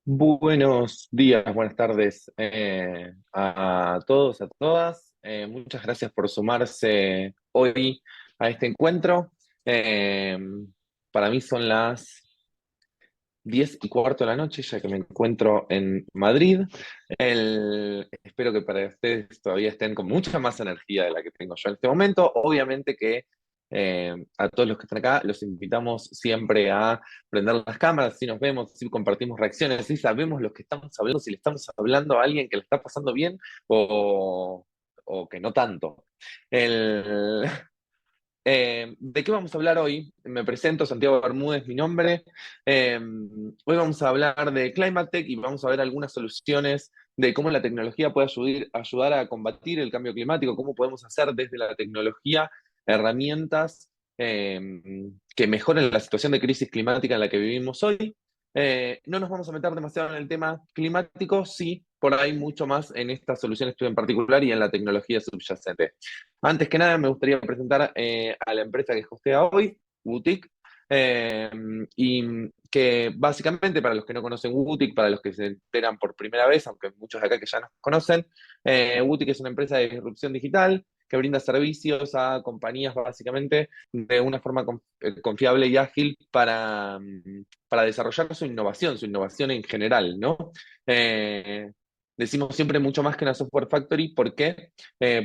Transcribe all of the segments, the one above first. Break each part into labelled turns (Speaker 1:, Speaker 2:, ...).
Speaker 1: Buenos días, buenas tardes a todos, a todas. Muchas gracias por sumarse hoy a este encuentro. Eh, para mí son las 10:15 de la noche, ya que me encuentro en Madrid. Espero que para ustedes todavía estén con mucha más energía de la que tengo yo en este momento. Obviamente que a todos los que están acá los invitamos siempre a prender las cámaras, si nos vemos, si compartimos reacciones, si sabemos lo que estamos hablando, si le estamos hablando a alguien que le está pasando bien o que no tanto. El, ¿De qué vamos a hablar hoy? Me presento, Santiago Bermúdez, mi nombre. Hoy vamos a hablar de Climate Tech y vamos a ver algunas soluciones de cómo la tecnología puede ayudar a combatir el cambio climático, cómo podemos hacer desde la tecnología herramientas que mejoren la situación de crisis climática en la que vivimos hoy. No nos vamos a meter demasiado en el tema climático, sí, por ahí mucho más en estas soluciones en particular y en la tecnología subyacente. Antes que nada, me gustaría presentar a la empresa que hostea hoy, Boutique, eh, y que básicamente, para los que no conocen Boutique, para los que se enteran por primera vez, aunque muchos de acá que ya nos conocen, Boutique es una empresa de disrupción digital que brinda servicios a compañías básicamente de una forma confiable y ágil para desarrollar su innovación en general, ¿no? Eh, Decimos siempre mucho más que una software factory. ¿Por qué?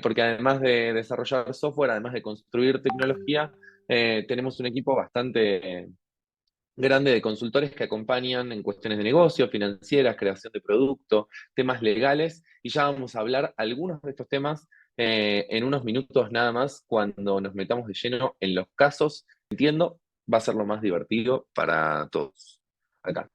Speaker 1: Porque además de desarrollar software, además de construir tecnología, tenemos un equipo bastante grande de consultores que acompañan en cuestiones de negocio, financieras, creación de producto, temas legales, y ya vamos a hablar algunos de estos temas en unos minutos nada más cuando nos metamos de lleno en los casos. Entiendo, va a ser lo más divertido para todos acá.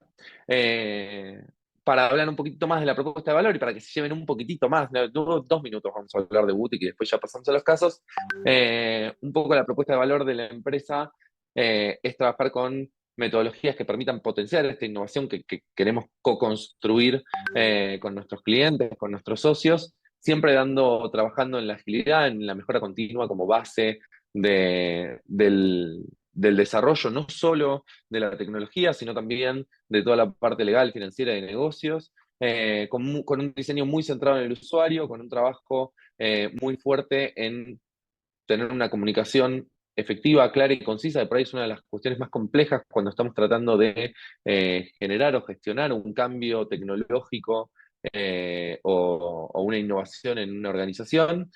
Speaker 1: Eh, para hablar un poquito más de la propuesta de valor y para que se lleven un poquitito más, ¿no? 2 minutos vamos a hablar de Boutique y después ya pasamos a los casos. Un poco la propuesta de valor de la empresa es trabajar con metodologías que permitan potenciar esta innovación que queremos co-construir con nuestros clientes, con nuestros socios, siempre trabajando en la agilidad, en la mejora continua como base del desarrollo, no solo de la tecnología, sino también de toda la parte legal, financiera y de negocios, con un diseño muy centrado en el usuario, con un trabajo muy fuerte en tener una comunicación efectiva, clara y concisa. De por ahí es una de las cuestiones más complejas cuando estamos tratando de generar o gestionar un cambio tecnológico o una innovación en una organización,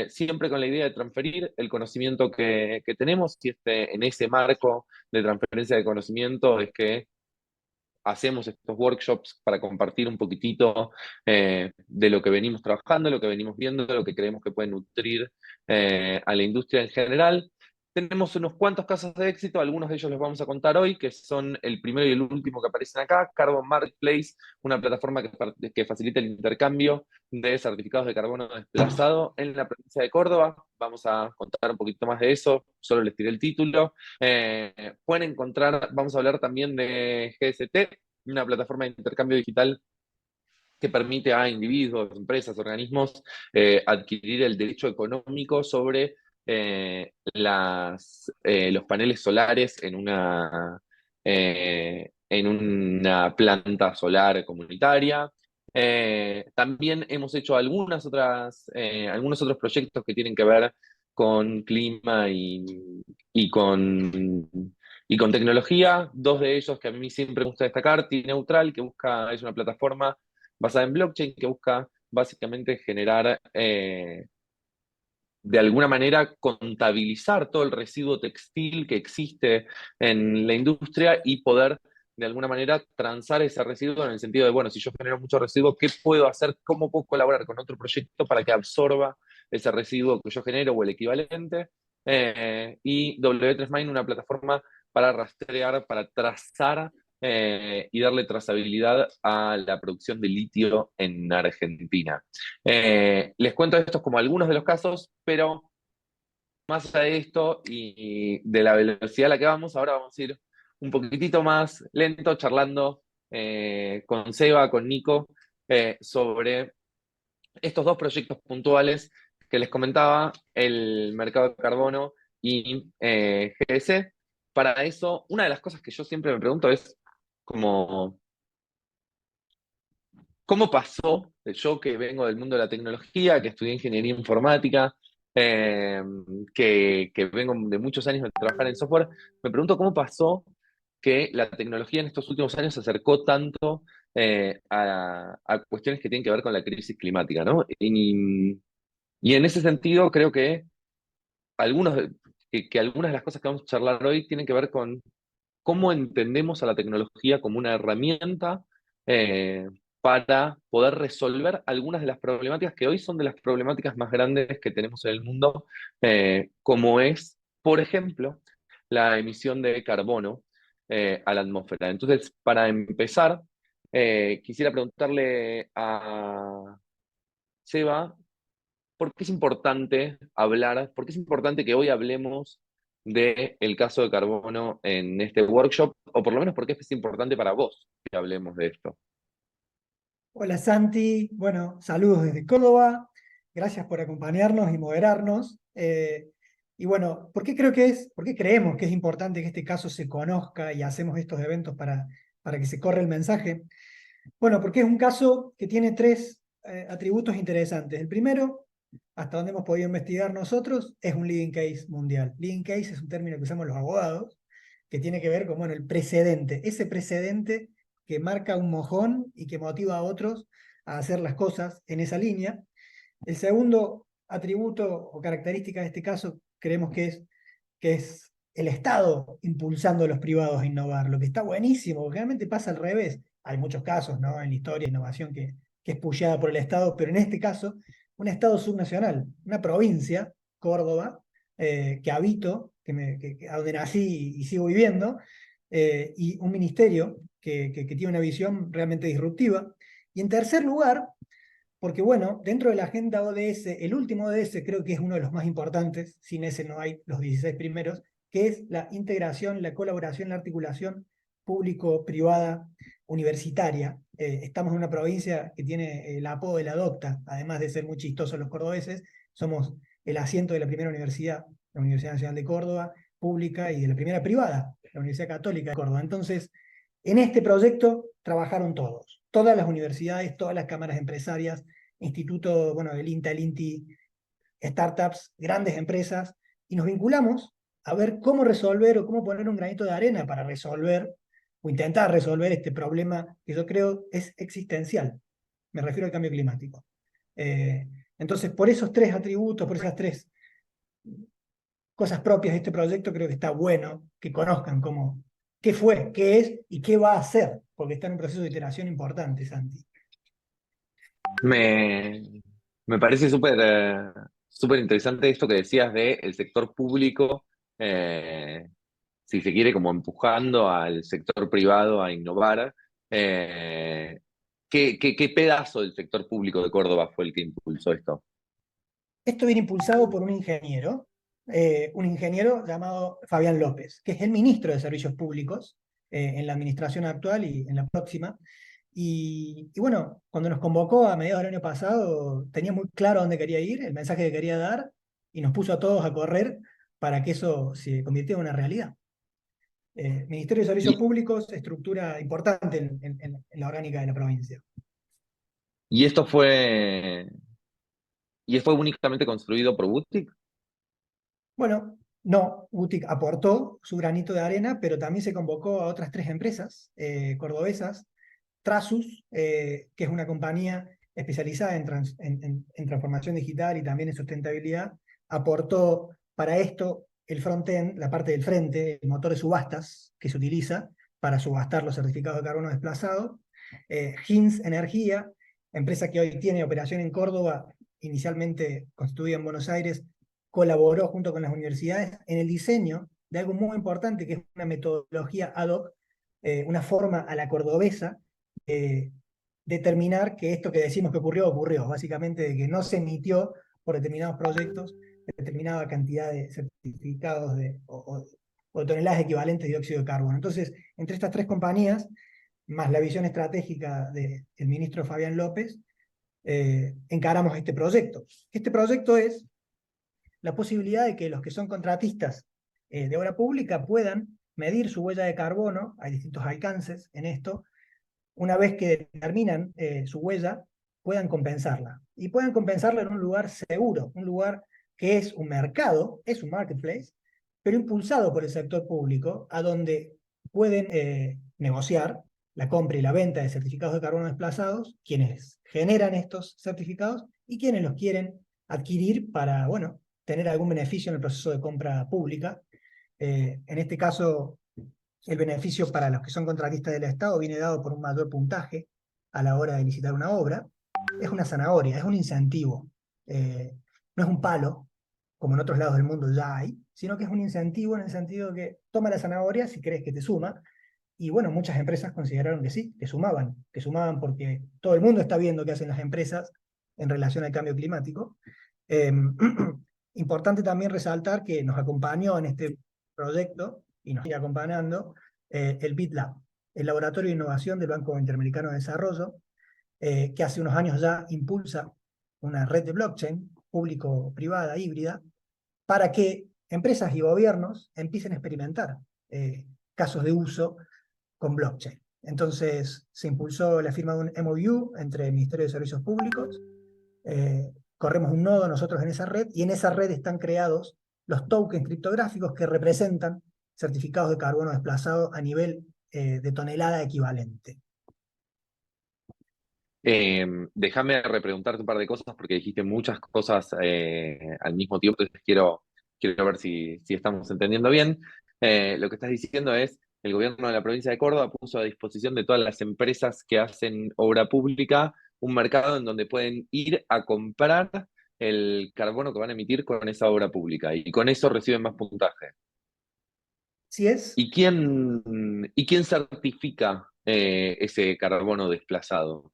Speaker 1: siempre con la idea de transferir el conocimiento que tenemos, y en ese marco de transferencia de conocimiento es que hacemos estos workshops para compartir un poquitito de lo que venimos trabajando, lo que venimos viendo, lo que creemos que puede nutrir a la industria en general. Tenemos unos cuantos casos de éxito, algunos de ellos los vamos a contar hoy, que son el primero y el último que aparecen acá: Carbon Marketplace, una plataforma que facilita el intercambio de certificados de carbono desplazado en la provincia de Córdoba. Vamos a contar un poquito más de eso, solo les tiré el título. Pueden encontrar, vamos a hablar también de GST, una plataforma de intercambio digital que permite a individuos, empresas, organismos adquirir el derecho económico sobre los paneles solares en una planta solar comunitaria. También hemos hecho algunos otros proyectos que tienen que ver con clima y con tecnología. Dos de ellos que a mí siempre me gusta destacar: T-Neutral, es una plataforma basada en blockchain que busca básicamente generar, de alguna manera, contabilizar todo el residuo textil que existe en la industria y poder, de alguna manera, transar ese residuo en el sentido de, bueno, si yo genero mucho residuo, ¿qué puedo hacer? ¿Cómo puedo colaborar con otro proyecto para que absorba ese residuo que yo genero o el equivalente? Y W3Mine, una plataforma para rastrear, para trazar y darle trazabilidad a la producción de litio en Argentina. Les cuento estos como algunos de los casos, pero más allá de esto y de la velocidad a la que vamos, ahora vamos a ir un poquitito más lento, charlando con Seba, con Nico, sobre estos dos proyectos puntuales que les comentaba: el mercado de carbono y GS. Para eso, una de las cosas que yo siempre me pregunto es como, ¿Cómo pasó? Yo que vengo del mundo de la tecnología, que estudié ingeniería informática, eh, que vengo de muchos años de trabajar en software, me pregunto cómo pasó que la tecnología en estos últimos años se acercó tanto a cuestiones que tienen que ver con la crisis climática, ¿no? Y en ese sentido creo que, que algunas de las cosas que vamos a charlar hoy tienen que ver con cómo entendemos a la tecnología como una herramienta eh, para poder resolver algunas de las problemáticas que hoy son de las problemáticas más grandes que tenemos en el mundo, como es, por ejemplo, la emisión de carbono a la atmósfera. Entonces, para empezar, quisiera preguntarle a Seba, ¿por qué es importante hablar, por qué es importante que hoy hablemos del caso de carbono en este workshop? O por lo menos, ¿por qué es importante para vos que hablemos de esto?
Speaker 2: Hola Santi, bueno, saludos desde Córdoba, gracias por acompañarnos y moderarnos. Y bueno, ¿por qué creemos que es importante que este caso se conozca y hacemos estos eventos para que se corra el mensaje? Bueno, porque es un caso que tiene tres atributos interesantes. El primero, hasta donde hemos podido investigar nosotros, es un leading case mundial. Leading case es un término que usamos los abogados, que tiene que ver con, bueno, el precedente, ese precedente que marca un mojón y que motiva a otros a hacer las cosas en esa línea. El segundo atributo o característica de este caso creemos que es el Estado impulsando a los privados a innovar, lo que está buenísimo, porque realmente pasa al revés. Hay muchos casos, ¿no?, en la historia de innovación que es pullada por el Estado, pero en este caso, un Estado subnacional, una provincia, Córdoba, que habito, a donde nací y sigo viviendo, y un ministerio que tiene una visión realmente disruptiva. Y en tercer lugar, porque bueno, dentro de la agenda ODS, el último ODS creo que es uno de los más importantes, sin ese no hay los 16 primeros, que es la integración, la colaboración, la articulación público-privada universitaria. Estamos en una provincia que tiene el apodo de la docta, además de ser muy chistosos los cordobeses, somos el asiento de la primera universidad, la Universidad Nacional de Córdoba, pública, y de la primera privada, la Universidad Católica de Córdoba. Entonces, en este proyecto trabajaron todos, todas las universidades, todas las cámaras empresarias, instituto, bueno, el INTA, el INTI, startups, grandes empresas, y nos vinculamos a ver cómo resolver o cómo poner un granito de arena para resolver o intentar resolver este problema que yo creo es existencial. Me refiero al cambio climático. Eh, entonces, por esos tres atributos, por esas tres cosas propias de este proyecto, creo que está bueno que conozcan cómo, qué fue, qué es y qué va a hacer, porque está en un proceso de iteración importante, Santi.
Speaker 1: Me, me parece súper interesante esto que decías de el sector público, eh, si se quiere, como empujando al sector privado a innovar. Eh, ¿qué pedazo del sector público de Córdoba fue el que impulsó esto?
Speaker 2: Esto viene impulsado por un ingeniero llamado Fabián López, que es el ministro de Servicios Públicos en la administración actual y en la próxima. Y bueno, cuando nos convocó a mediados del año pasado, tenía muy claro a dónde quería ir, el mensaje que quería dar, y nos puso a todos a correr para que eso se convirtiera en una realidad. Ministerio de Servicios
Speaker 1: Y,
Speaker 2: Públicos, estructura importante en la orgánica de la provincia.
Speaker 1: y esto fue, y fue únicamente construido por Butik.
Speaker 2: Bueno, no, UTIC aportó su granito de arena, pero también se convocó a otras tres empresas cordobesas. Trasus, que es una compañía especializada en transformación digital y también en sustentabilidad, aportó para esto el front-end, la parte del frente, el motor de subastas que se utiliza para subastar los certificados de carbono desplazado. Hins Energía, empresa que hoy tiene operación en Córdoba, inicialmente constituida en Buenos Aires, colaboró junto con las universidades en el diseño de algo muy importante, que es una metodología ad hoc, una forma a la cordobesa, eh, determinar que esto que decimos que ocurrió, ocurrió, básicamente de que no se emitió por determinados proyectos determinada cantidad de certificados o toneladas equivalentes de dióxido de carbono. Entonces, entre estas tres compañías, más la visión estratégica del ministro Fabián López, encaramos este proyecto. Este proyecto es la posibilidad de que los que son contratistas de obra pública puedan medir su huella de carbono, hay distintos alcances en esto, una vez que determinan su huella, puedan compensarla. Y puedan compensarla en un lugar seguro, un lugar que es un mercado, es un marketplace, pero impulsado por el sector público, a donde pueden negociar la compra y la venta de certificados de carbono desplazados, quienes generan estos certificados y quienes los quieren adquirir para, bueno, tener algún beneficio en el proceso de compra pública. En este caso, el beneficio para los que son contratistas del Estado viene dado por un mayor puntaje a la hora de licitar una obra. Es una zanahoria, es un incentivo. No es un palo, como en otros lados del mundo ya hay, sino que es un incentivo en el sentido de que toma la zanahoria si crees que te suma. Y bueno, muchas empresas consideraron que sí, que sumaban porque todo el mundo está viendo qué hacen las empresas en relación al cambio climático. Eh, Importante también resaltar que nos acompañó en este proyecto y nos sigue acompañando el BitLab, el Laboratorio de Innovación del Banco Interamericano de Desarrollo, que hace unos años ya impulsa una red de blockchain público-privada híbrida para que empresas y gobiernos empiecen a experimentar casos de uso con blockchain. Entonces se impulsó la firma de un MOU entre el Ministerio de Servicios Públicos, corremos un nodo nosotros en esa red, y en esa red están creados los tokens criptográficos que representan certificados de carbono desplazado a nivel de tonelada equivalente.
Speaker 1: Déjame repreguntarte un par de cosas porque dijiste muchas cosas al mismo tiempo, entonces quiero ver si estamos entendiendo bien. Lo que estás diciendo es, el gobierno de la provincia de Córdoba puso a disposición de todas las empresas que hacen obra pública un mercado en donde pueden ir a comprar el carbono que van a emitir con esa obra pública y con eso reciben más puntaje.
Speaker 2: Si es,
Speaker 1: ¿Y quién certifica ese carbono desplazado?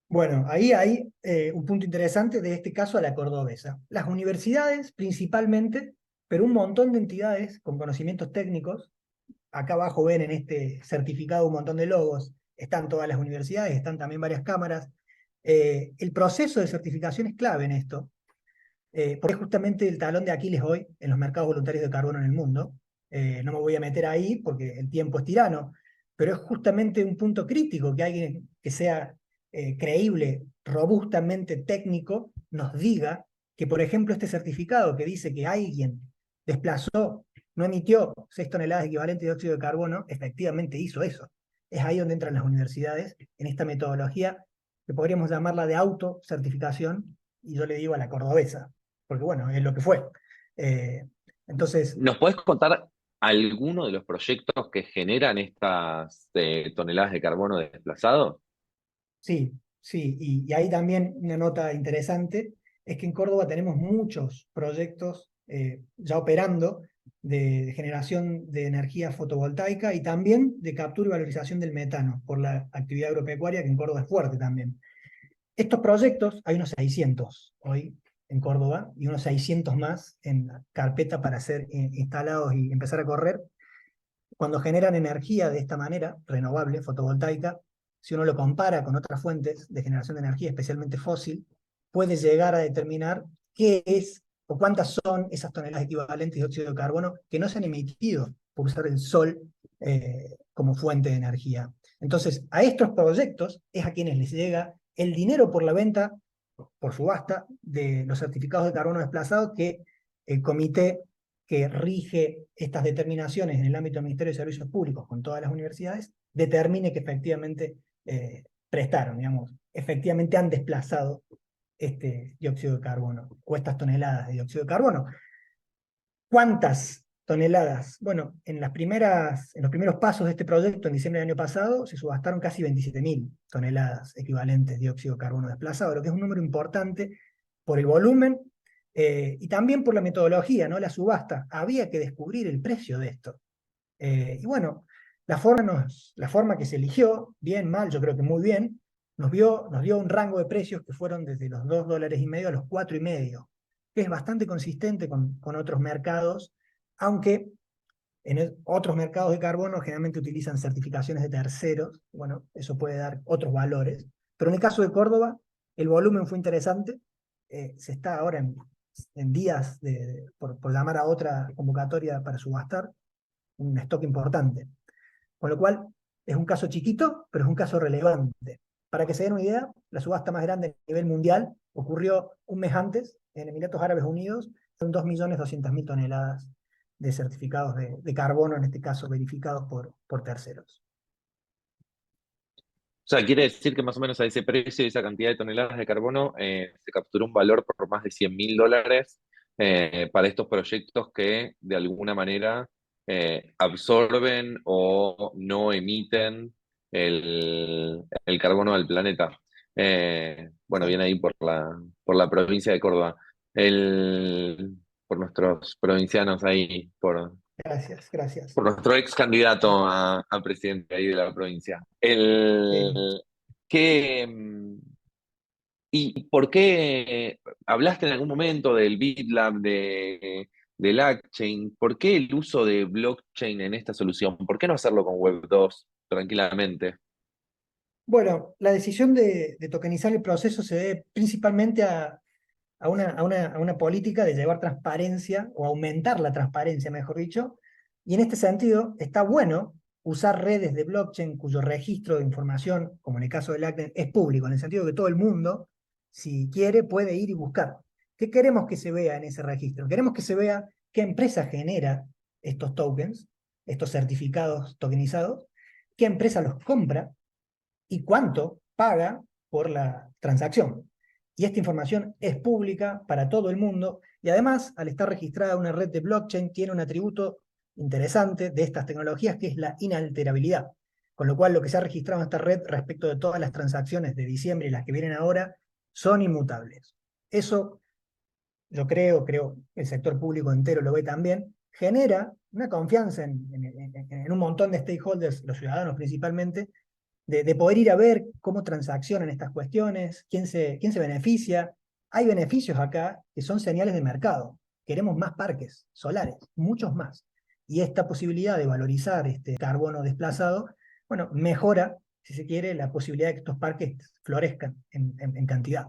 Speaker 2: bueno, ahí hay un punto interesante de este caso a la cordobesa. Las universidades principalmente, pero un montón de entidades con conocimientos técnicos. Acá abajo ven en este certificado un montón de logos, están todas las universidades, están también varias cámaras. El proceso de certificación es clave en esto, porque es justamente el talón de Aquiles hoy en los mercados voluntarios de carbono en el mundo. No me voy a meter ahí porque el tiempo es tirano, pero es justamente un punto crítico que alguien que sea creíble, robustamente técnico, nos diga que, por ejemplo, este certificado que dice que alguien desplazó, no emitió 6 toneladas equivalentes de dióxido de carbono, efectivamente hizo eso. Es ahí donde entran las universidades, en esta metodología que podríamos llamarla de autocertificación, y yo le digo a la cordobesa, porque bueno, es lo que fue. Eh, entonces,
Speaker 1: ¿Nos podés contar alguno de los proyectos que generan estas toneladas de carbono desplazado?
Speaker 2: sí, sí, y ahí también una nota interesante es que en Córdoba tenemos muchos proyectos ya operando de generación de energía fotovoltaica y también de captura y valorización del metano por la actividad agropecuaria, que en Córdoba es fuerte también. Estos proyectos, hay unos 600 hoy en Córdoba y unos 600 más en carpeta para ser instalados y empezar a correr. Cuando generan energía de esta manera, renovable, fotovoltaica, si uno lo compara con otras fuentes de generación de energía, especialmente fósil, puede llegar a determinar qué es o cuántas son esas toneladas equivalentes de dióxido de carbono que no se han emitido por usar el sol como fuente de energía. Entonces, a estos proyectos es a quienes les llega el dinero por la venta, por subasta, de los certificados de carbono desplazado que el comité que rige estas determinaciones en el ámbito del Ministerio de Servicios Públicos con todas las universidades, determine que efectivamente prestaron, digamos, efectivamente han desplazado este dióxido de carbono o estas toneladas de dióxido de carbono. ¿Cuántas toneladas? Bueno, en los primeros pasos de este proyecto, en diciembre del año pasado, se subastaron casi 27.000 toneladas equivalentes de dióxido de carbono desplazado, lo que es un número importante por el volumen y también por la metodología, ¿no? La subasta. Había que descubrir el precio de esto. Y bueno, la forma que se eligió, bien, mal, yo creo que muy bien, nos dio un rango de precios que fueron desde los $2,50 a los 4,50, que es bastante consistente con otros mercados, aunque en otros mercados de carbono generalmente utilizan certificaciones de terceros, bueno, eso puede dar otros valores, pero en el caso de Córdoba, el volumen fue interesante, se está ahora en días por llamar a otra convocatoria para subastar, un stock importante. Con lo cual, Es un caso chiquito, pero es un caso relevante. Para que se den una idea, la subasta más grande a nivel mundial ocurrió un mes antes en Emiratos Árabes Unidos, son 2.200.000 toneladas de certificados de carbono, en este caso verificados por terceros.
Speaker 1: O sea, quiere decir que más o menos a ese precio y esa cantidad de toneladas de carbono se capturó un valor por más de $100.000 para estos proyectos que de alguna manera absorben o no emiten el carbono al planeta. Bueno, viene
Speaker 2: Exacto.
Speaker 1: ahí por la provincia de Córdoba. Por nuestros provincianos ahí,
Speaker 2: Gracias, gracias.
Speaker 1: por nuestro ex candidato a presidente ahí de la provincia.
Speaker 2: Sí.
Speaker 1: ¿Qué, y por qué hablaste en algún momento del BitLab, del LangChain? ¿Por qué el uso de blockchain en esta solución? ¿Por qué no hacerlo con Web2 tranquilamente?
Speaker 2: Bueno, la decisión de tokenizar el proceso se debe principalmente a una política de llevar transparencia o aumentar la transparencia, mejor dicho. Y en este sentido, está bueno usar redes de blockchain cuyo registro de información, como en el caso del Acten, es público, en el sentido que todo el mundo, si quiere, puede ir y buscar. ¿Qué queremos que se vea en ese registro? Queremos que se vea qué empresa genera estos tokens, estos certificados tokenizados, qué empresa los compra y cuánto paga por la transacción. Y esta información es pública para todo el mundo y además, al estar registrada en una red de blockchain, tiene un atributo interesante de estas tecnologías que es la inalterabilidad. Con lo cual, lo que se ha registrado en esta red respecto de todas las transacciones de diciembre y las que vienen ahora son inmutables. Eso, yo creo el sector público entero lo ve también, genera una confianza en un montón de stakeholders, los ciudadanos principalmente, de poder ir a ver cómo transaccionan estas cuestiones, quién se beneficia. Hay beneficios acá que son señales de mercado. Queremos más parques solares, muchos más. Y esta posibilidad de valorizar este carbono desplazado, bueno, mejora, si se quiere, la posibilidad de que estos parques florezcan en cantidad.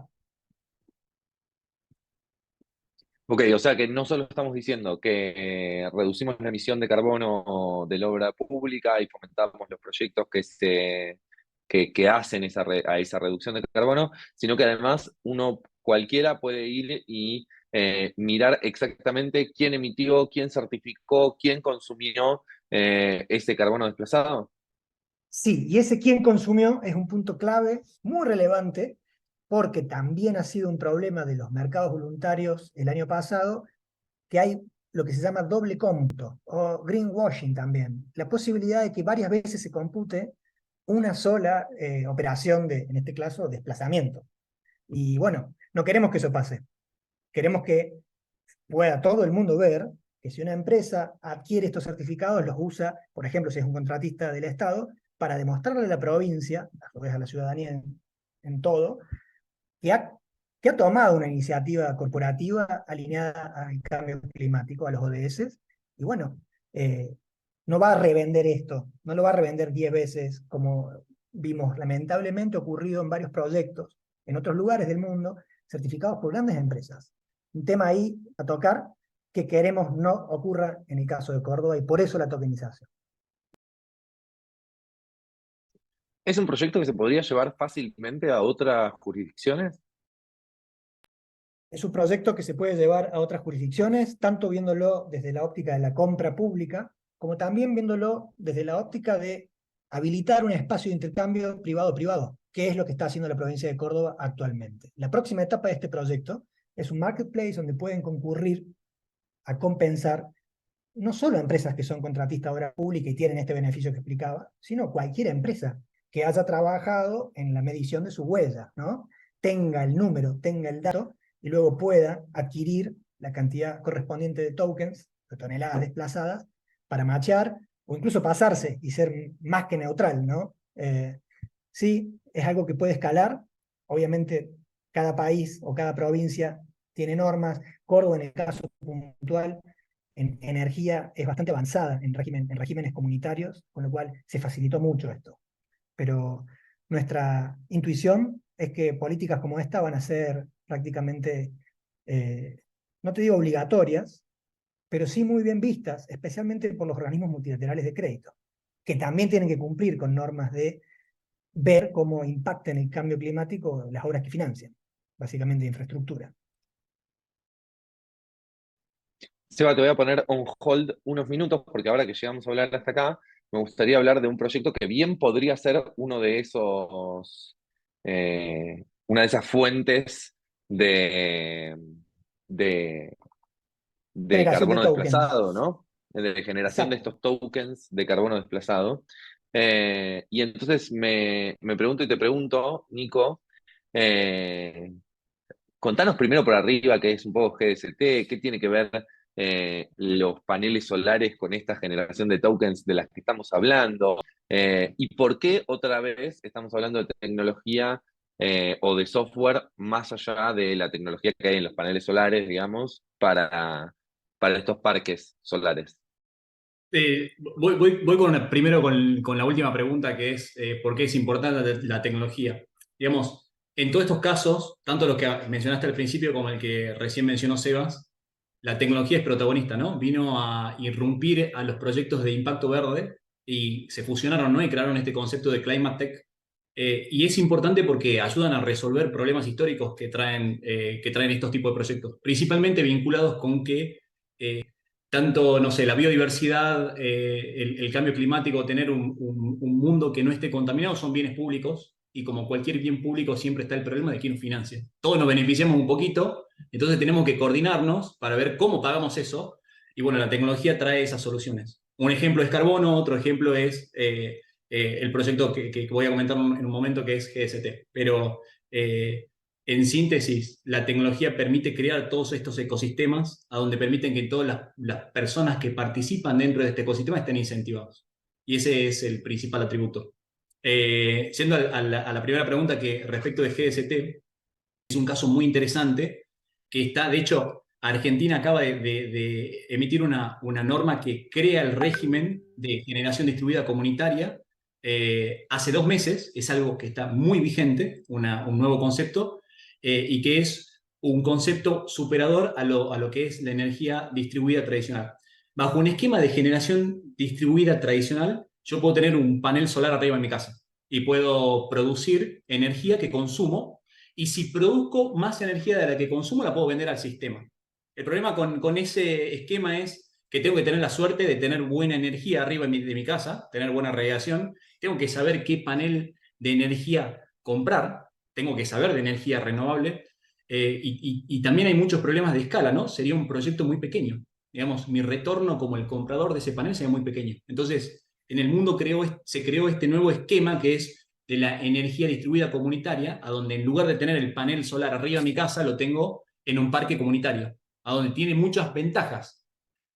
Speaker 1: Ok, o sea que no solo estamos diciendo que reducimos la emisión de carbono de la obra pública y fomentamos los proyectos que hacen a esa reducción de carbono, sino que además uno cualquiera puede ir y mirar exactamente quién emitió, quién certificó, quién consumió ese carbono desplazado.
Speaker 2: Sí, y ese quién consumió es un punto clave, muy relevante, porque también ha sido un problema de los mercados voluntarios el año pasado, que hay lo que se llama doble cómputo o greenwashing también, la posibilidad de que varias veces se compute una sola operación de, en este caso, desplazamiento. Y bueno, no queremos que eso pase. Queremos que pueda todo el mundo ver que si una empresa adquiere estos certificados, los usa, por ejemplo, si es un contratista del Estado, para demostrarle a la provincia, a su vez a la ciudadanía en todo, que ha tomado una iniciativa corporativa alineada al cambio climático, a los ODS, y bueno, eh, no va a revender esto, no lo va a revender 10 veces, como vimos lamentablemente ocurrido en varios proyectos en otros lugares del mundo, certificados por grandes empresas. Un tema ahí a tocar que queremos no ocurra en el caso de Córdoba y por eso la tokenización.
Speaker 1: ¿Es un proyecto que se podría llevar fácilmente a otras jurisdicciones?
Speaker 2: Es un proyecto que se puede llevar a otras jurisdicciones, tanto viéndolo desde la óptica de la compra pública, como también viéndolo desde la óptica de habilitar un espacio de intercambio privado-privado, que es lo que está haciendo la provincia de Córdoba actualmente. La próxima etapa de este proyecto es un marketplace donde pueden concurrir a compensar no solo empresas que son contratistas de obra pública y tienen este beneficio que explicaba, sino cualquier empresa que haya trabajado en la medición de su huella, ¿no? Tenga el número, tenga el dato, y luego pueda adquirir la cantidad correspondiente de tokens, de toneladas desplazadas, para machear o incluso pasarse y ser más que neutral, ¿no? Sí, es algo que puede escalar. Obviamente, cada país o cada provincia tiene normas. Córdoba, en el caso puntual, en energía es bastante avanzada en regímenes comunitarios, con lo cual se facilitó mucho esto. Pero nuestra intuición es que políticas como esta van a ser prácticamente, eh, no te digo obligatorias, pero sí muy bien vistas, especialmente por los organismos multilaterales de crédito. que también tienen que cumplir con normas de ver cómo impacta en el cambio climático las obras que financian, básicamente de infraestructura.
Speaker 1: Seba, te voy a poner on hold unos minutos porque ahora que llegamos a hablar hasta acá, me gustaría hablar de un proyecto que bien podría ser uno de esos, una de esas fuentes de, de, de
Speaker 2: Generación de
Speaker 1: carbono
Speaker 2: tokens.
Speaker 1: desplazado, ¿no? De generación de
Speaker 2: Exacto.
Speaker 1: estos tokens de carbono desplazado. Y entonces me pregunto y te pregunto, Nico, eh, contanos primero por arriba qué es un poco GST, qué tiene que ver los paneles solares con esta generación de tokens de las que estamos hablando, y por qué otra vez estamos hablando de tecnología o de software más allá de la tecnología que hay en los paneles solares, digamos, para estos parques solares.
Speaker 3: Voy primero con la última pregunta, que es ¿por qué es importante la tecnología? Digamos, en todos estos casos, tanto los que mencionaste al principio como el que recién mencionó Sebas, la tecnología es protagonista, ¿no? Vino a irrumpir a los proyectos de impacto verde y se fusionaron, ¿no? Y crearon este concepto de Climate Tech. Y es importante porque ayudan a resolver problemas históricos que traen estos tipos de proyectos, principalmente vinculados con que tanto, no sé, la biodiversidad, el cambio climático, tener un mundo que no esté contaminado son bienes públicos y como cualquier bien público siempre está el problema de quién nos financia. Todos nos beneficiamos un poquito, entonces tenemos que coordinarnos para ver cómo pagamos eso y bueno, la tecnología trae esas soluciones. Un ejemplo es carbono, otro ejemplo es el proyecto que voy a comentar en un momento que es GST, pero eh, en síntesis, la tecnología permite crear todos estos ecosistemas a donde permiten que todas las personas que participan dentro de este ecosistema estén incentivados. Y ese es el principal atributo. Siendo a la primera pregunta que respecto de GST, es un caso muy interesante que está, de hecho, Argentina acaba de emitir una norma que crea el régimen de generación distribuida comunitaria hace 2 meses, es algo que está muy vigente, un nuevo concepto, y que es un concepto superador a lo que es la energía distribuida tradicional. Bajo un esquema de generación distribuida tradicional, yo puedo tener un panel solar arriba en mi casa y puedo producir energía que consumo y si produzco más energía de la que consumo, la puedo vender al sistema. El problema con ese esquema es que tengo que tener la suerte de tener buena energía arriba de mi casa, tener buena radiación, tengo que saber qué panel de energía comprar, tengo que saber de energía renovable, y también hay muchos problemas de escala, ¿no? Sería un proyecto muy pequeño. Digamos, mi retorno como el comprador de ese panel sería muy pequeño. Entonces, en el mundo se creó este nuevo esquema que es de la energía distribuida comunitaria, a donde en lugar de tener el panel solar arriba de mi casa, lo tengo en un parque comunitario, a donde tiene muchas ventajas.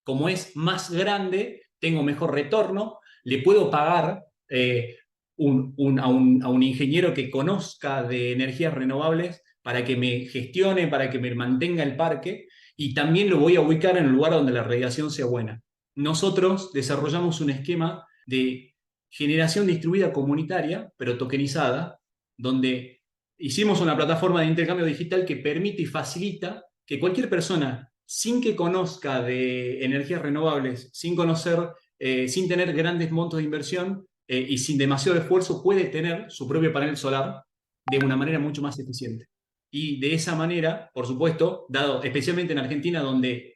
Speaker 3: Como es más grande, tengo mejor retorno, le puedo pagar a un ingeniero que conozca de energías renovables para que me gestione, para que me mantenga el parque, y también lo voy a ubicar en el lugar donde la radiación sea buena. Nosotros desarrollamos un esquema de generación distribuida comunitaria, pero tokenizada, donde hicimos una plataforma de intercambio digital que permite y facilita que cualquier persona, sin que conozca de energías renovables, sin conocer, sin tener grandes montos de inversión y sin demasiado esfuerzo, puede tener su propio panel solar de una manera mucho más eficiente. Y de esa manera, por supuesto, dado especialmente en Argentina, donde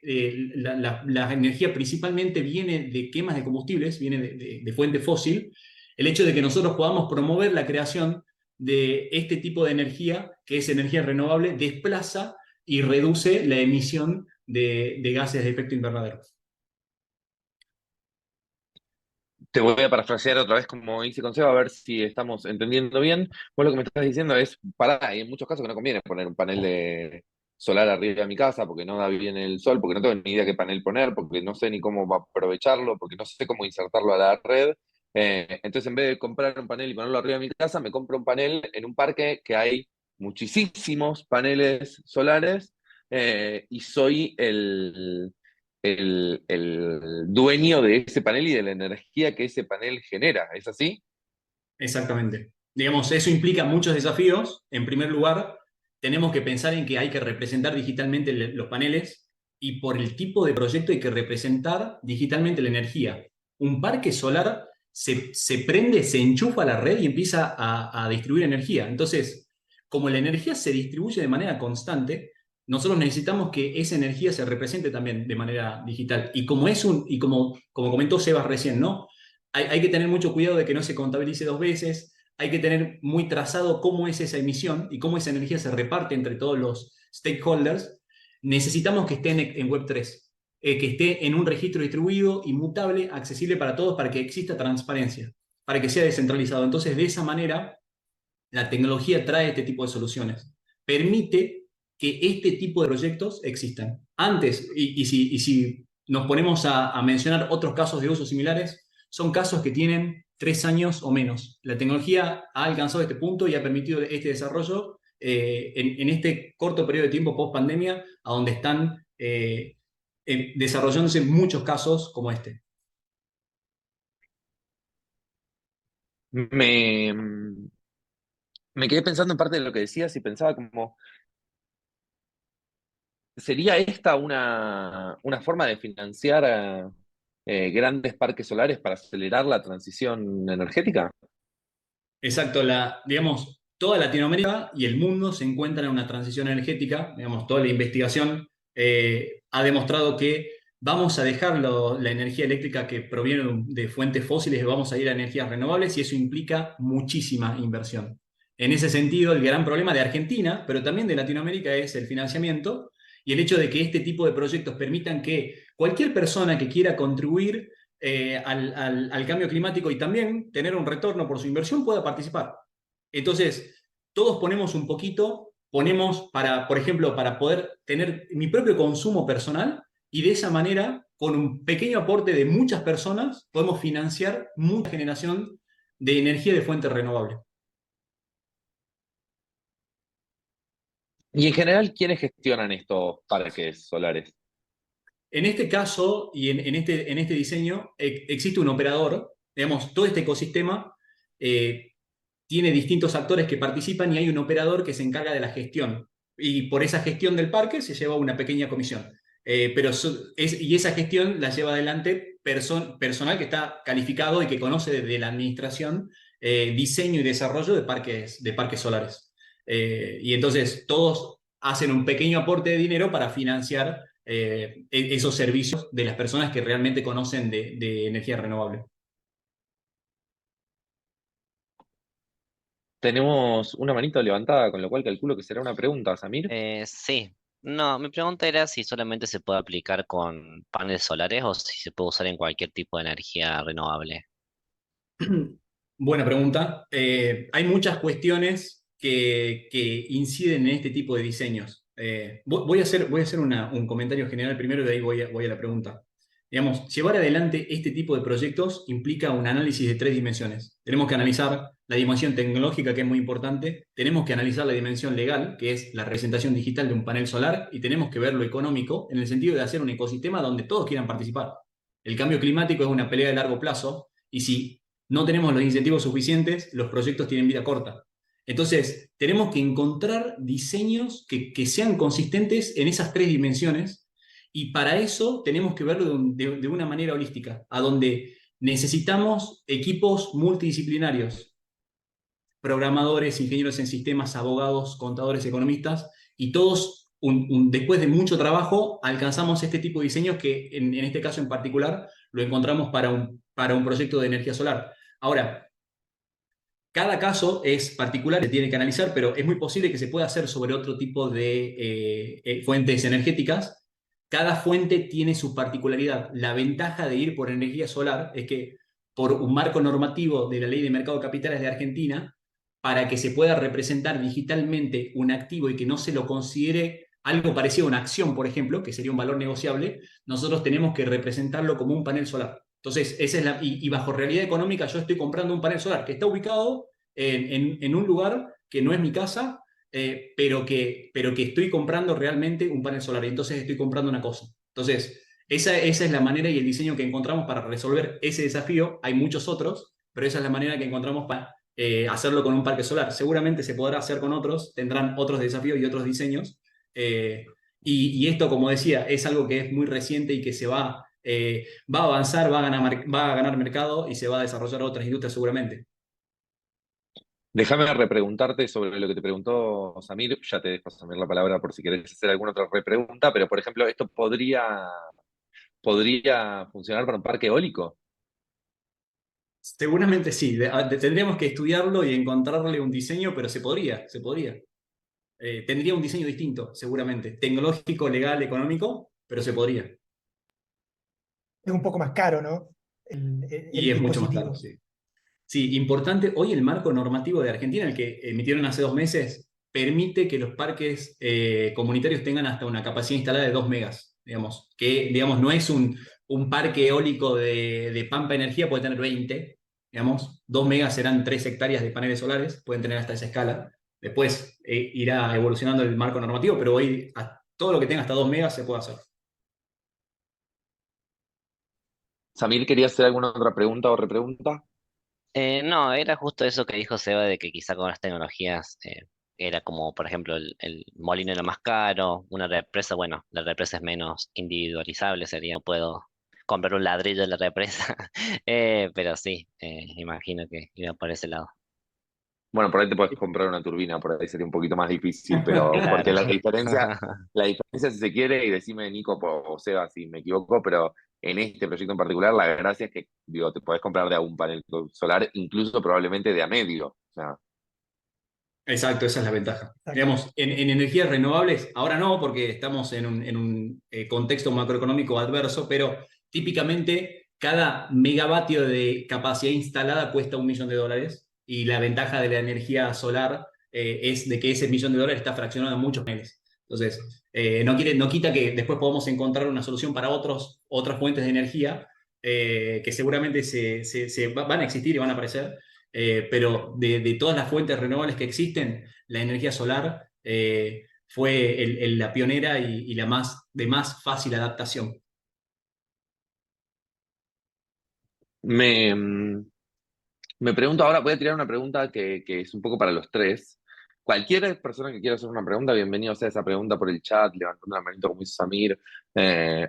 Speaker 3: la energía principalmente viene de quemas de combustibles, viene de fuente fósil, el hecho de que nosotros podamos promover la creación de este tipo de energía, que es energía renovable, desplaza y reduce la emisión de gases de efecto invernadero.
Speaker 1: Te voy a parafrasear otra vez como hice con Seba, a ver si estamos entendiendo bien. Vos lo que me estás diciendo es, pará, hay en muchos casos que no conviene poner un panel de solar arriba de mi casa porque no da bien el sol, porque no tengo ni idea qué panel poner, porque no sé ni cómo va a aprovecharlo, porque no sé cómo insertarlo a la red. Entonces, en vez de comprar un panel y ponerlo arriba de mi casa, me compro un panel en un parque que hay muchísimos paneles solares, y soy el dueño de ese panel y de la energía que ese panel genera. ¿Es así?
Speaker 3: Exactamente. Digamos, eso implica muchos desafíos. En primer lugar, tenemos que pensar en que hay que representar digitalmente los paneles y por el tipo de proyecto hay que representar digitalmente la energía. Un parque solar se prende, se enchufa a la red y empieza a distribuir energía. Entonces, como la energía se distribuye de manera constante, nosotros necesitamos que esa energía se represente también de manera digital. Y como comentó Sebas recién, ¿no? Hay que tener mucho cuidado de que no se contabilice dos veces, hay que tener muy trazado cómo es esa emisión y cómo esa energía se reparte entre todos los stakeholders. Necesitamos que esté en Web3, que esté en un registro distribuido, inmutable, accesible para todos, para que exista transparencia, para que sea descentralizado. Entonces, de esa manera, la tecnología trae este tipo de soluciones. Permite que este tipo de proyectos existan. Antes, si nos ponemos a mencionar otros casos de uso similares, son casos que tienen 3 años o menos. La tecnología ha alcanzado este punto y ha permitido este desarrollo en este corto periodo de tiempo post pandemia, a donde están desarrollándose muchos casos como este.
Speaker 1: Me, me quedé pensando en parte de lo que decías y pensaba como, ¿sería esta una forma de financiar grandes parques solares para acelerar la transición energética?
Speaker 3: Exacto, digamos, toda Latinoamérica y el mundo se encuentran en una transición energética. Digamos, toda la investigación ha demostrado que vamos a dejar la energía eléctrica que proviene de fuentes fósiles y vamos a ir a energías renovables, y eso implica muchísima inversión. En ese sentido, el gran problema de Argentina, pero también de Latinoamérica, es el financiamiento y el hecho de que este tipo de proyectos permitan que cualquier persona que quiera contribuir al cambio climático y también tener un retorno por su inversión pueda participar. Entonces, todos ponemos un poquito, ponemos por ejemplo, para poder tener mi propio consumo personal, y de esa manera, con un pequeño aporte de muchas personas, podemos financiar mucha generación de energía de fuente renovable.
Speaker 1: Y en general, ¿quiénes gestionan estos parques solares?
Speaker 3: En este caso y en este diseño existe un operador. Digamos, todo este ecosistema tiene distintos actores que participan y hay un operador que se encarga de la gestión. Y por esa gestión del parque se lleva una pequeña comisión. Y esa gestión la lleva adelante personal que está calificado y que conoce de la administración, diseño y desarrollo de parques solares. Y entonces todos hacen un pequeño aporte de dinero para financiar esos servicios de las personas que realmente conocen de energía renovable.
Speaker 1: Tenemos una manito levantada, con lo cual calculo que será una pregunta, Samir.
Speaker 4: Sí, no, mi pregunta era si solamente se puede aplicar con paneles solares o si se puede usar en cualquier tipo de energía renovable.
Speaker 3: Buena pregunta. Hay muchas cuestiones que inciden en este tipo de diseños. Voy a hacer un comentario general primero y de ahí voy a la pregunta. Digamos, llevar adelante este tipo de proyectos implica un análisis de 3 dimensiones. Tenemos que analizar la dimensión tecnológica, que es muy importante. Tenemos que analizar la dimensión legal, que es la representación digital de un panel solar. Y tenemos que ver lo económico, en el sentido de hacer un ecosistema donde todos quieran participar. El cambio climático es una pelea de largo plazo, y si no tenemos los incentivos suficientes, los proyectos tienen vida corta. Entonces, tenemos que encontrar diseños que sean consistentes en esas 3 dimensiones, y para eso tenemos que verlo de una manera holística, a donde necesitamos equipos multidisciplinarios, programadores, ingenieros en sistemas, abogados, contadores, economistas, y todos, después de mucho trabajo, alcanzamos este tipo de diseños que en este caso en particular lo encontramos para un proyecto de energía solar. Ahora, cada caso es particular, se tiene que analizar, pero es muy posible que se pueda hacer sobre otro tipo de fuentes energéticas. Cada fuente tiene su particularidad. La ventaja de ir por energía solar es que, por un marco normativo de la Ley de Mercado de Capitales de Argentina, para que se pueda representar digitalmente un activo y que no se lo considere algo parecido a una acción, por ejemplo, que sería un valor negociable, nosotros tenemos que representarlo como un panel solar. Entonces, y bajo realidad económica, yo estoy comprando un panel solar que está ubicado en un lugar que no es mi casa, pero que estoy comprando realmente un panel solar, y entonces estoy comprando una cosa. Entonces, esa es la manera y el diseño que encontramos para resolver ese desafío. Hay muchos otros, pero esa es la manera que encontramos para hacerlo con un parque solar. Seguramente se podrá hacer con otros, tendrán otros desafíos y otros diseños. Y esto, como decía, es algo que es muy reciente y que se va va a avanzar, va a ganar mercado y se va a desarrollar otras industrias seguramente.
Speaker 1: Déjame repreguntarte sobre lo que te preguntó Samir. Ya te dejo, Samir, la palabra por si querés hacer alguna otra repregunta, pero por ejemplo, ¿esto podría funcionar para un parque eólico?
Speaker 3: Seguramente sí, tendríamos que estudiarlo y encontrarle un diseño, pero se podría, se podría. Tendría un diseño distinto, seguramente. Tecnológico, legal, económico, pero se podría.
Speaker 2: Es un poco más caro, ¿no?
Speaker 3: Y
Speaker 2: El
Speaker 3: es mucho más caro,
Speaker 2: dispositivo.
Speaker 3: sí. Sí, importante, hoy el marco normativo de Argentina, el que emitieron hace 2 meses, permite que los parques comunitarios tengan hasta una capacidad instalada de 2 megas, digamos, que digamos, no es un parque eólico de Pampa Energía, puede tener 20, digamos, 2 megas serán 3 hectáreas de paneles solares, pueden tener hasta esa escala. Después irá evolucionando el marco normativo, pero hoy todo lo que tenga hasta 2 megas se puede hacer.
Speaker 1: Samir, ¿quería hacer alguna otra pregunta o repregunta?
Speaker 4: No, era justo eso que dijo Seba de que quizá con las tecnologías era como, por ejemplo, el molino era más caro, una represa, bueno, la represa es menos individualizable, sería, no puedo comprar un ladrillo de la represa, pero sí, imagino que iba por ese lado.
Speaker 1: Bueno, por ahí te puedes comprar una turbina, por ahí sería un poquito más difícil, pero porque
Speaker 4: Claro.
Speaker 1: la diferencia si se quiere, y decime Nico o Seba si me equivoco, pero en este proyecto en particular la gracia es que, digo, te podés comprar de a un panel solar, incluso probablemente de a medio. O sea,
Speaker 3: Exacto, esa es la ventaja.
Speaker 2: Exacto.
Speaker 3: Digamos, en energías renovables, ahora no, porque estamos en un contexto macroeconómico adverso, pero típicamente cada megavatio de capacidad instalada cuesta $1 millón y la ventaja de la energía solar es de que ese $1 millón está fraccionado en muchos paneles. Entonces, no quita que después podamos encontrar una solución para otras fuentes de energía que seguramente van a existir y van a aparecer, pero de todas las fuentes renovables que existen, la energía solar fue la pionera y la de más fácil adaptación.
Speaker 1: me, mm, me pregunto ahora, voy a tirar una pregunta que es un poco para los tres. Cualquier persona que quiera hacer una pregunta, bienvenido sea esa pregunta por el chat, levantando la manito como hizo Samir,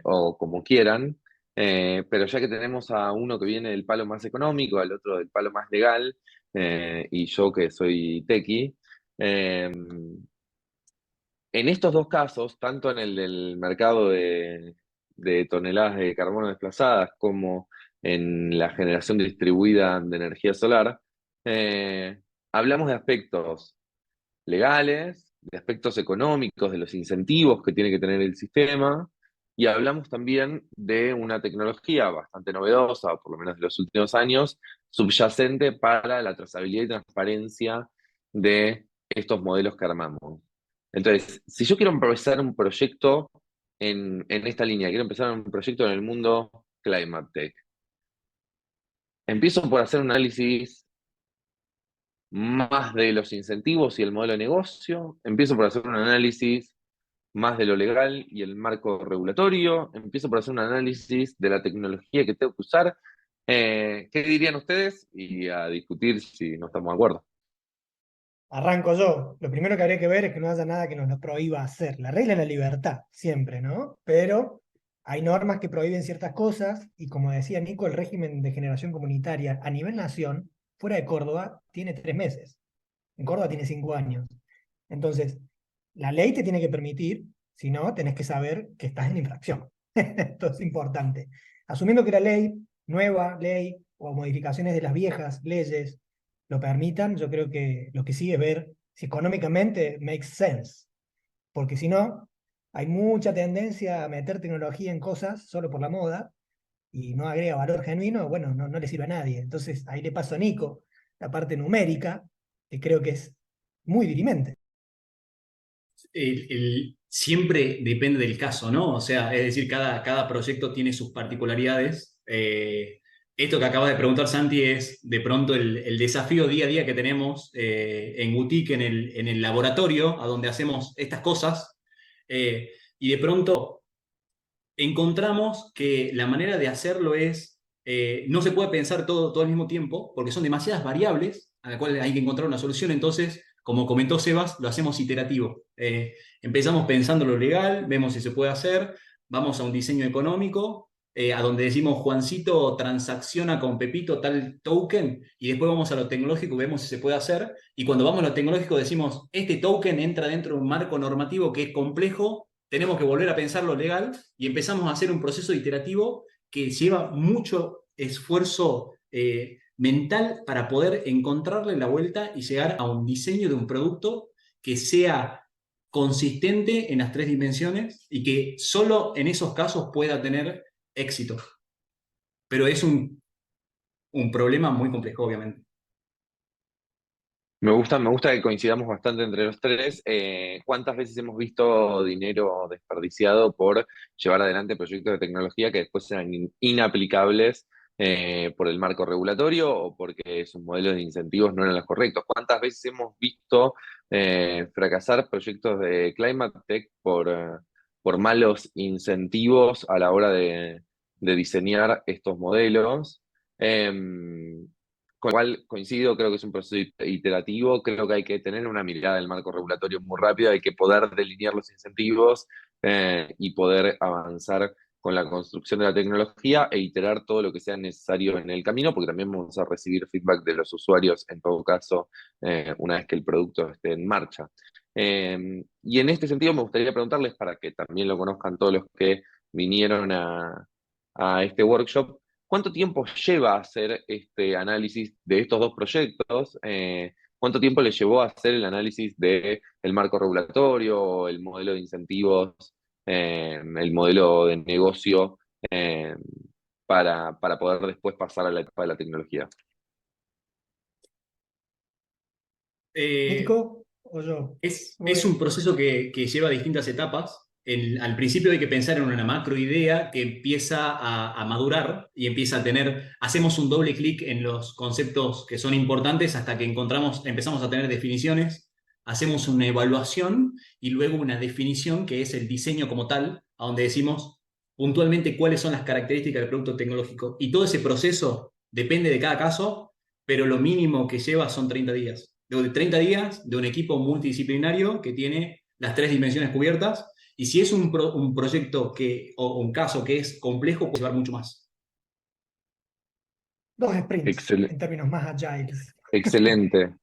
Speaker 1: o como quieran. Pero ya que tenemos a uno que viene del palo más económico, al otro del palo más legal, y yo que soy tequi, eh, en estos dos casos, tanto en el del mercado de toneladas de carbono desplazadas como en la generación distribuida de energía solar, eh, hablamos de aspectos legales, de aspectos económicos, de los incentivos que tiene que tener el sistema, y hablamos también de una tecnología bastante novedosa, por lo menos de los últimos años, subyacente para la trazabilidad y transparencia de estos modelos que armamos. Entonces, si yo quiero empezar un proyecto en esta línea, quiero empezar un proyecto en el mundo Climate Tech, empiezo por hacer un análisis más de los incentivos y el modelo de negocio, empiezo por hacer un análisis más de lo legal y el marco regulatorio, empiezo por hacer un análisis de la tecnología que tengo que usar. ¿Qué dirían ustedes? Y a discutir si no estamos de acuerdo.
Speaker 2: Arranco yo. Lo primero que habría que ver es que no haya nada que nos lo prohíba hacer. La regla es la libertad, siempre, ¿no? Pero hay normas que prohíben ciertas cosas y como decía Nico, el régimen de generación comunitaria a nivel nación, fuera de Córdoba, tiene 3 meses. En Córdoba tiene 5 años. Entonces, la ley te tiene que permitir, si no, tenés que saber que estás en infracción. Esto es importante. Asumiendo que la ley, nueva ley o modificaciones de las viejas leyes lo permitan, yo creo que lo que sigue es ver si económicamente makes sense. Porque si no, hay mucha tendencia a meter tecnología en cosas solo por la moda y no agrega valor genuino, bueno, no le sirve a nadie. Entonces ahí le paso a Nico la parte numérica, que creo que es muy dirimente.
Speaker 3: Siempre depende del caso, ¿no? O sea, es decir, cada proyecto tiene sus particularidades. Esto que acaba de preguntar Santi es de pronto el desafío día a día que tenemos en Boutique, en el laboratorio, a donde hacemos estas cosas, y de pronto encontramos que la manera de hacerlo no se puede pensar todo al mismo tiempo, porque son demasiadas variables a las cuales hay que encontrar una solución. Entonces, como comentó Sebas, lo hacemos iterativo. Empezamos pensando lo legal, vemos si se puede hacer, vamos a un diseño económico, a donde decimos Juancito transacciona con Pepito tal token, y después vamos a lo tecnológico y vemos si se puede hacer, y cuando vamos a lo tecnológico decimos, este token entra dentro de un marco normativo que es complejo, tenemos que volver a pensar lo legal, y empezamos a hacer un proceso iterativo que lleva mucho esfuerzo mental para poder encontrarle la vuelta y llegar a un diseño de un producto que sea consistente en las tres dimensiones y que solo en esos casos pueda tener éxito. Pero es un problema muy complejo, obviamente.
Speaker 1: Me gusta que coincidamos bastante entre los tres. ¿Cuántas veces hemos visto dinero desperdiciado por llevar adelante proyectos de tecnología que después eran inaplicables por el marco regulatorio o porque sus modelos de incentivos no eran los correctos? ¿Cuántas veces hemos visto fracasar proyectos de Climate Tech por malos incentivos a la hora de diseñar estos modelos? Con lo cual coincido, creo que es un proceso iterativo, creo que hay que tener una mirada del marco regulatorio muy rápida, hay que poder delinear los incentivos y poder avanzar con la construcción de la tecnología e iterar todo lo que sea necesario en el camino, porque también vamos a recibir feedback de los usuarios, en todo caso, una vez que el producto esté en marcha. Y en este sentido me gustaría preguntarles, para que también lo conozcan todos los que vinieron a este workshop, ¿cuánto tiempo lleva hacer este análisis de estos dos proyectos? ¿Cuánto tiempo le llevó a hacer el análisis del marco regulatorio, el modelo de incentivos, el modelo de negocio, eh, para poder después pasar a la etapa de la tecnología?
Speaker 3: Eh,
Speaker 2: ¿Nico o yo?
Speaker 3: Es un proceso que lleva distintas etapas. Al principio hay que pensar en una macro idea que empieza a madurar y empieza a tener, hacemos un doble clic en los conceptos que son importantes hasta que empezamos a tener definiciones, hacemos una evaluación y luego una definición que es el diseño como tal, a donde decimos puntualmente cuáles son las características del producto tecnológico. Y todo ese proceso depende de cada caso, pero lo mínimo que lleva son 30 días. Luego de 30 días de un equipo multidisciplinario que tiene las tres dimensiones cubiertas, y si es un proyecto o un caso que es complejo, puede llevar mucho más.
Speaker 2: 2 sprints,
Speaker 1: Excel-
Speaker 2: en términos más agiles.
Speaker 1: Excelente.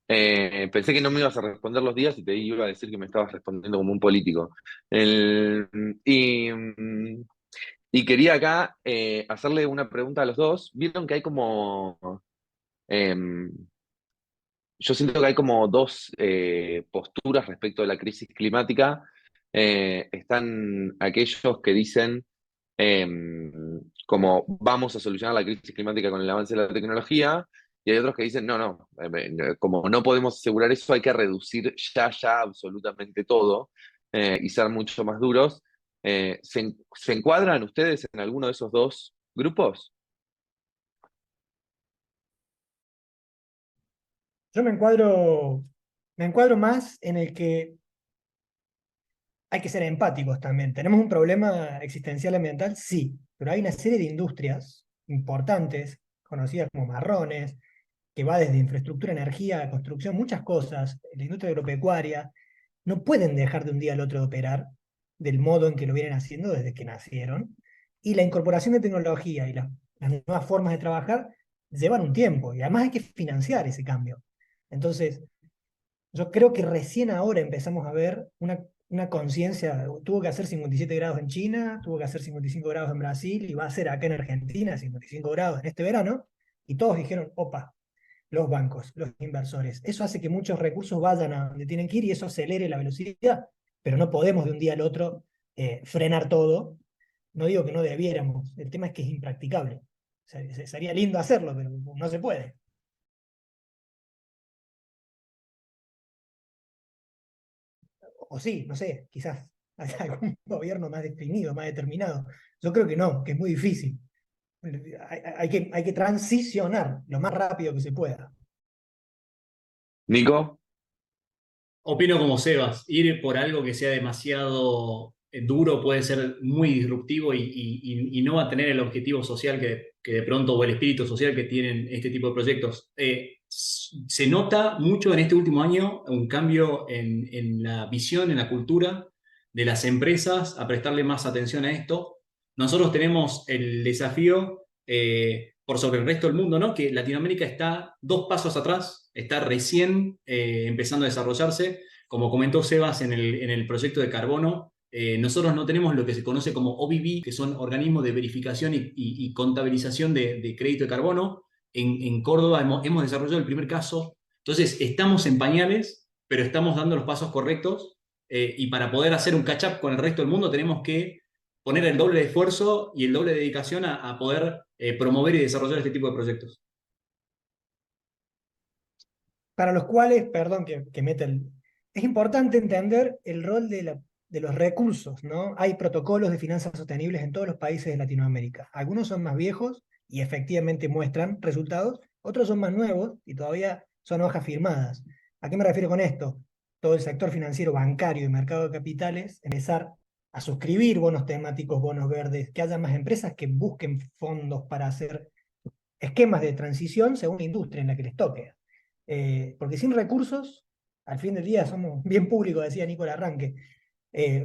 Speaker 1: Pensé que no me ibas a responder los días y te iba a decir que me estabas respondiendo como un político. El- y, y quería acá hacerle una pregunta a los dos. Vieron que hay como, em, yo siento que hay como dos posturas respecto a la crisis climática. Están aquellos que dicen como vamos a solucionar la crisis climática con el avance de la tecnología, y hay otros que dicen no, no, como no podemos asegurar eso, hay que reducir ya absolutamente todo y ser mucho más duros. ¿Se encuadran ustedes en alguno de esos dos grupos?
Speaker 2: Yo me encuadro más en el que hay que ser empáticos también. ¿Tenemos un problema existencial ambiental? Sí, pero hay una serie de industrias importantes, conocidas como marrones, que va desde infraestructura, energía, construcción, muchas cosas, la industria agropecuaria, no pueden dejar de un día al otro de operar del modo en que lo vienen haciendo desde que nacieron. Y la incorporación de tecnología y las nuevas formas de trabajar llevan un tiempo y además hay que financiar ese cambio. Entonces, yo creo que recién ahora empezamos a ver una conciencia. Tuvo que hacer 57 grados en China, tuvo que hacer 55 grados en Brasil y va a ser acá en Argentina 55 grados en este verano. Y todos dijeron, opa, los bancos, los inversores. Eso hace que muchos recursos vayan a donde tienen que ir y eso acelere la velocidad. Pero no podemos de un día al otro frenar todo. No digo que no debiéramos, el tema es que es impracticable. O sea, sería lindo hacerlo, pero no se puede. O sí, no sé, quizás haya algún gobierno más definido, más determinado. Yo creo que no, que es muy difícil. Hay que transicionar lo más rápido que se pueda.
Speaker 1: Nico.
Speaker 3: Opino como Sebas, ir por algo que sea demasiado duro puede ser muy disruptivo y no va a tener el objetivo social que de pronto, o el espíritu social que tienen este tipo de proyectos. Se nota mucho en este último año un cambio en la visión, en la cultura de las empresas a prestarle más atención a esto. nosotros tenemos el desafío por sobre el resto del mundo, ¿no? Que Latinoamérica está 2 pasos atrás, está recién empezando a desarrollarse. Como comentó Sebas en el proyecto de carbono, nosotros no tenemos lo que se conoce como OBB, que son organismos de verificación y contabilización de crédito de carbono. En Córdoba hemos desarrollado el primer caso. Entonces, estamos en pañales, pero estamos dando los pasos correctos. Y para poder hacer un catch-up con el resto del mundo tenemos que poner el doble de esfuerzo y el doble de dedicación a poder promover y desarrollar este tipo de proyectos.
Speaker 2: Para los cuales, perdón que meta es importante entender el rol de los recursos, ¿no? Hay protocolos de finanzas sostenibles en todos los países de Latinoamérica. Algunos son más viejos y efectivamente muestran resultados, otros son más nuevos y todavía son hojas firmadas. ¿A qué me refiero con esto? Todo el sector financiero, bancario y mercado de capitales empezar a suscribir bonos temáticos, bonos verdes, que haya más empresas que busquen fondos para hacer esquemas de transición según la industria en la que les toque. Porque sin recursos, al fin del día somos bien públicos, decía Nicolás Arranque,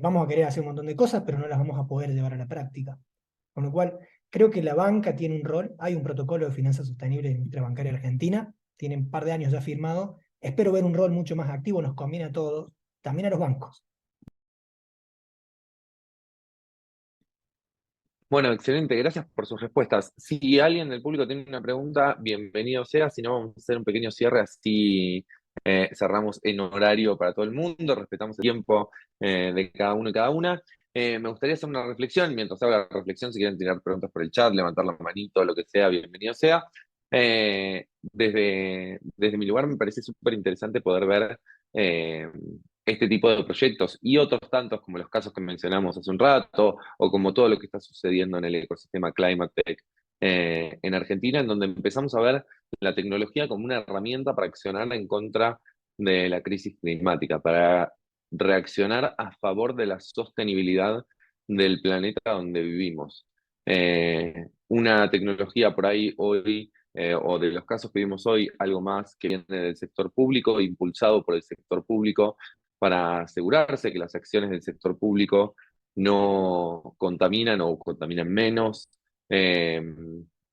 Speaker 2: vamos a querer hacer un montón de cosas, pero no las vamos a poder llevar a la práctica. Con lo cual, creo que la banca tiene un rol, hay un protocolo de finanzas sostenibles en la industria bancaria argentina, tiene un par de años ya firmado, espero ver un rol mucho más activo, nos conviene a todos, también a los bancos.
Speaker 1: Bueno, excelente, gracias por sus respuestas. Si alguien del público tiene una pregunta, bienvenido sea, si no vamos a hacer un pequeño cierre, así cerramos en horario para todo el mundo, respetamos el tiempo de cada uno y cada una. Me gustaría hacer una reflexión, mientras hago la reflexión, si quieren tirar preguntas por el chat, levantar la manito, lo que sea, bienvenido sea. Desde mi lugar me parece súper interesante poder ver eh, este tipo de proyectos y otros tantos como los casos que mencionamos hace un rato o como todo lo que está sucediendo en el ecosistema Climate Tech en Argentina, en donde empezamos a ver la tecnología como una herramienta para accionar en contra de la crisis climática, para reaccionar a favor de la sostenibilidad del planeta donde vivimos. Una tecnología por ahí hoy, o de los casos que vimos hoy, algo más que viene del sector público, impulsado por el sector público, para asegurarse que las acciones del sector público no contaminan o contaminan menos eh,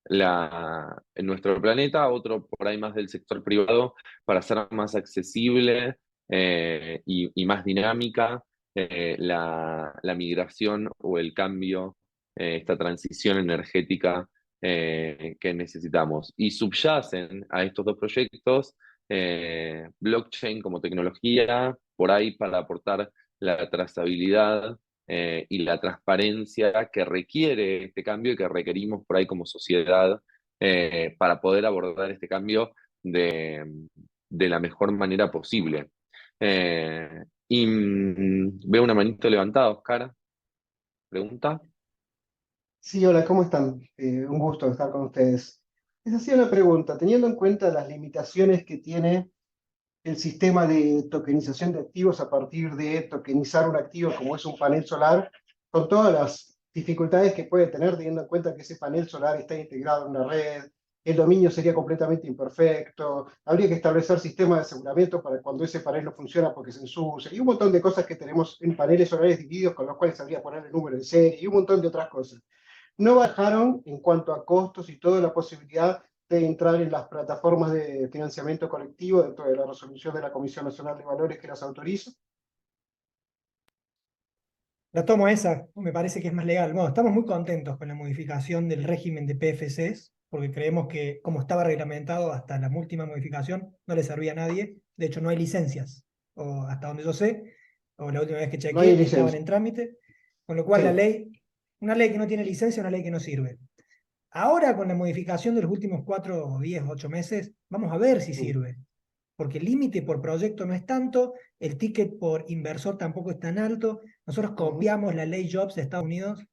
Speaker 1: en nuestro planeta, otro por ahí más del sector privado para hacer más accesible y más dinámica la migración o el cambio, esta transición energética que necesitamos. Y subyacen a estos dos proyectos blockchain como tecnología, por ahí para aportar la trazabilidad y la transparencia que requiere este cambio y que requerimos por ahí como sociedad para poder abordar este cambio de la mejor manera posible. Veo una manito levantada, Oscar. ¿Pregunta?
Speaker 5: Sí, hola, ¿cómo están? Un gusto estar con ustedes. Les hacía una pregunta, teniendo en cuenta las limitaciones que tiene el sistema de tokenización de activos a partir de tokenizar un activo como es un panel solar, con todas las dificultades que puede tener, teniendo en cuenta que ese panel solar está integrado en una red, el dominio sería completamente imperfecto, habría que establecer sistemas de aseguramiento para cuando ese panel no funciona porque se ensucia, y un montón de cosas que tenemos en paneles solares divididos con los cuales habría que poner el número de serie, y un montón de otras cosas. No bajaron en cuanto a costos y toda la posibilidad de entrar en las plataformas de financiamiento colectivo dentro de la resolución de la Comisión Nacional de Valores que las autoriza.
Speaker 2: La tomo esa, me parece que es más legal. Bueno, estamos muy contentos con la modificación del régimen de PFCs, porque creemos que como estaba reglamentado hasta la última modificación, no le servía a nadie. De hecho, no hay licencias, o hasta donde yo sé, o la última vez que
Speaker 5: No hay
Speaker 2: chequeé, estaban
Speaker 5: licencia.
Speaker 2: en trámite, con lo cual
Speaker 5: Sí.
Speaker 2: la ley, una ley que no tiene licencia, es una ley que no sirve. Ahora, con la modificación de los últimos 4, 10, 8 meses, vamos a ver si sirve. Porque el límite por proyecto no es tanto, el ticket por inversor tampoco es tan alto. Nosotros copiamos la ley Jobs de Estados Unidos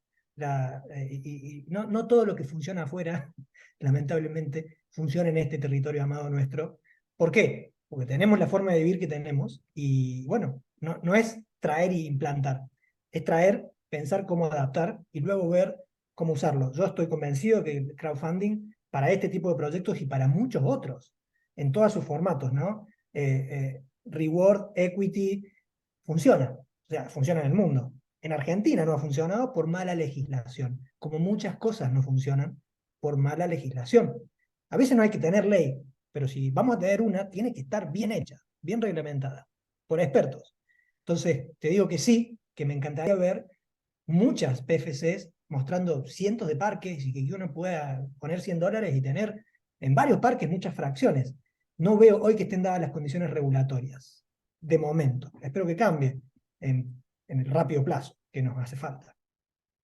Speaker 2: y no todo lo que funciona afuera, lamentablemente, funciona en este territorio amado nuestro. ¿Por qué? Porque tenemos la forma de vivir que tenemos y bueno, no es traer y implantar, es traer, pensar cómo adaptar y luego ver cómo usarlo. Yo estoy convencido que el crowdfunding para este tipo de proyectos y para muchos otros en todos sus formatos, ¿no? Reward, equity, funciona, o sea, funciona en el mundo. En Argentina no ha funcionado por mala legislación, como muchas cosas no funcionan por mala legislación. A veces no hay que tener ley, pero si vamos a tener una, tiene que estar bien hecha, bien reglamentada, por expertos. Entonces, te digo que sí, que me encantaría ver muchas PFCs mostrando cientos de parques y que uno pueda poner $100 y tener en varios parques muchas fracciones. No veo hoy que estén dadas las condiciones regulatorias, de momento. Espero que cambie en el rápido plazo que nos hace falta.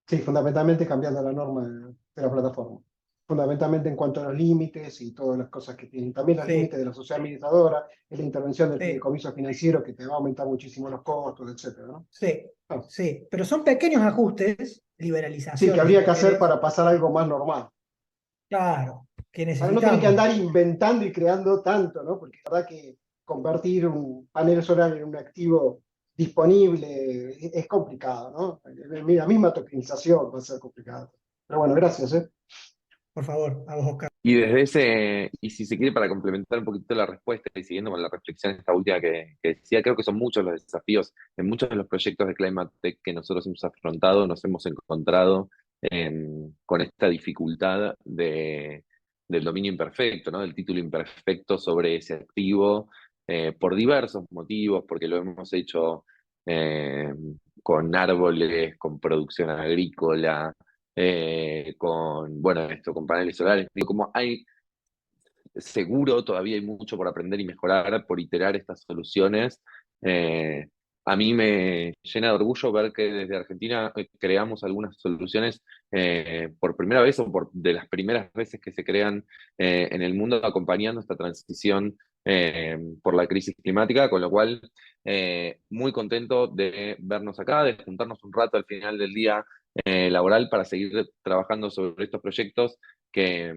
Speaker 5: Sí, fundamentalmente cambiando la norma de la plataforma. Fundamentalmente en cuanto a los límites y todas las cosas que tienen. También los
Speaker 2: Sí,
Speaker 5: límites de la sociedad administradora, es la intervención del
Speaker 2: sí,
Speaker 5: fideicomiso financiero que te va a aumentar muchísimo los costos, etcétera, ¿no?
Speaker 2: sí,
Speaker 5: Ah,
Speaker 2: sí. Pero son pequeños ajustes,
Speaker 5: sí, que
Speaker 2: liberalizaciones, si
Speaker 5: habría
Speaker 2: vos
Speaker 5: que hacer
Speaker 2: querés.
Speaker 5: para pasar a algo más normal.
Speaker 2: Claro, que
Speaker 5: Para no tener que
Speaker 2: necesitamos.
Speaker 5: andar inventando y creando tanto, ¿no? Porque la verdad que convertir un panel solar en un activo disponible es complicado, ¿no? La misma tokenización va a ser complicado. Pero bueno, gracias, ¿eh?
Speaker 2: Por favor, a vos, Oscar.
Speaker 1: Y desde ese, y si se quiere, para complementar un poquito la respuesta y siguiendo con la reflexión esta última que decía, creo que son muchos los desafíos en muchos de los proyectos de Climate Tech que nosotros hemos afrontado, nos hemos encontrado con esta dificultad del dominio imperfecto, ¿no? Del título imperfecto sobre ese activo, por diversos motivos, porque lo hemos hecho eh, con árboles, con producción agrícola, bueno, esto, con paneles solares. Digo, como hay, seguro todavía hay mucho por aprender y mejorar, por iterar estas soluciones. Eh, a mí me llena de orgullo ver que desde Argentina creamos algunas soluciones por primera vez o de las primeras veces que se crean en el mundo acompañando esta transición por la crisis climática, con lo cual muy contento de vernos acá, de juntarnos un rato al final del día laboral para seguir trabajando sobre estos proyectos que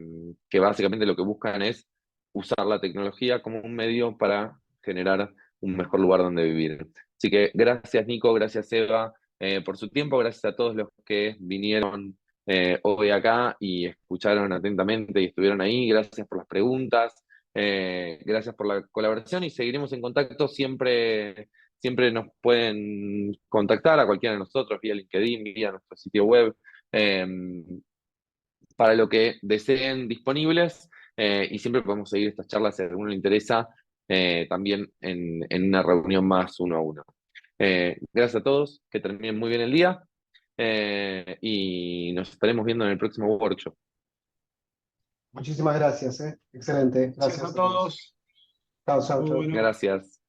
Speaker 1: básicamente lo que buscan es usar la tecnología como un medio para generar un mejor lugar donde vivir. Así que gracias Nico, gracias Eva por su tiempo, gracias a todos los que vinieron hoy acá y escucharon atentamente y estuvieron ahí, gracias por las preguntas, gracias por la colaboración y seguiremos en contacto siempre. Siempre nos pueden contactar a cualquiera de nosotros vía LinkedIn, vía nuestro sitio web, eh, para lo que deseen disponibles y siempre podemos seguir estas charlas si a alguno le interesa, también en una reunión más uno a uno. Gracias a todos, que terminen muy bien el día y nos estaremos viendo en el próximo workshop.
Speaker 5: Muchísimas gracias, ¿eh? Excelente.
Speaker 6: Gracias
Speaker 5: Gracias
Speaker 6: a
Speaker 5: a todos.
Speaker 6: todos.
Speaker 5: Chao, chao,
Speaker 6: Muy
Speaker 5: chao.
Speaker 6: bueno.
Speaker 1: Gracias.